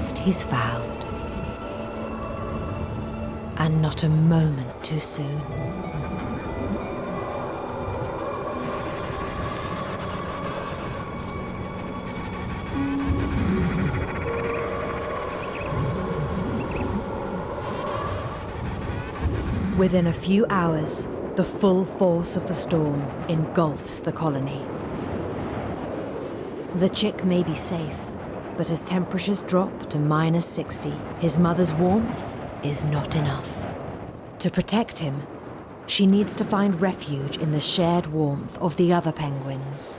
nest he's found. And not a moment too soon. Within a few hours, the full force of the storm engulfs the colony. The chick may be safe, but as temperatures drop to -60, his mother's warmth is not enough. To protect him, she needs to find refuge in the shared warmth of the other penguins.